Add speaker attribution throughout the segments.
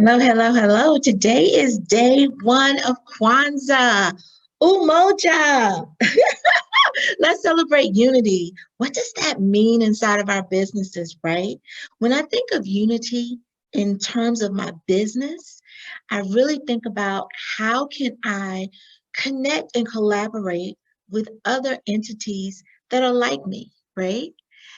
Speaker 1: Hello, hello, hello. Today is day one of Kwanzaa. Umoja. Let's celebrate unity. What does that mean inside of our businesses, right? When I think of unity in terms of my business, I really think about how can I connect and collaborate with other entities that are like me, right?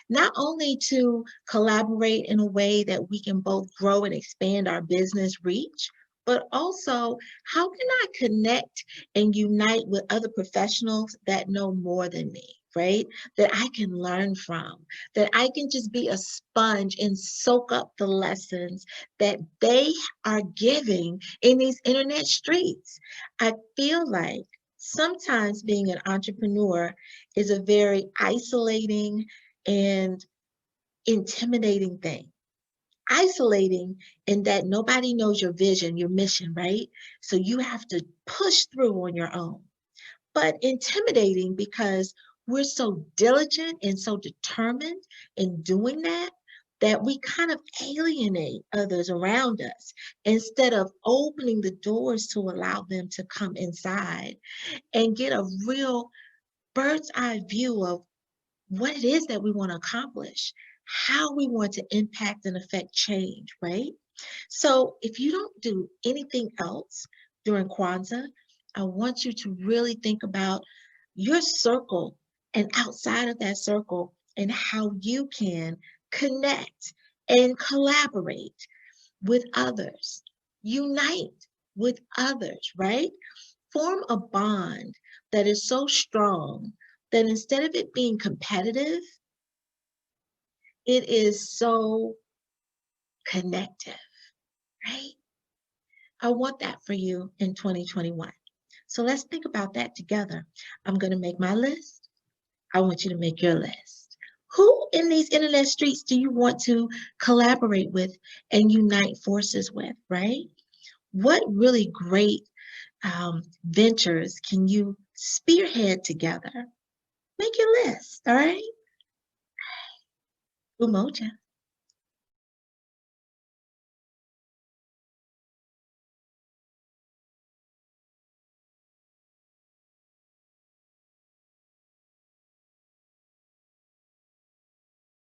Speaker 1: Not only to collaborate in a way that we can both grow and expand our business reach, but also how can I connect and unite with other professionals that know more than me, right? That I can learn from, that I can just be a sponge and soak up the lessons that they are giving in these internet streets. I feel like sometimes being an entrepreneur is a very isolating and intimidating thing. Isolating in that nobody knows your vision, your mission, right? So you have to push through on your own. But intimidating because we're so diligent and so determined in doing that that we kind of alienate others around us instead of opening the doors to allow them to come inside and get a real bird's eye view of what it is that we want to accomplish, how we want to impact and affect change, right? So if you don't do anything else during Kwanzaa, I want you to really think about your circle and outside of that circle and how you can connect and collaborate with others, unite with others, right? Form a bond that is so strong that instead of it being competitive, it is so connective, right? I want that for you in 2021. So let's think about that together. I'm going to make my list. I want you to make your list. Who in these internet streets do you want to collaborate with and unite forces with, right? What really great ventures can you spearhead together? Make your list, all right? Umoja.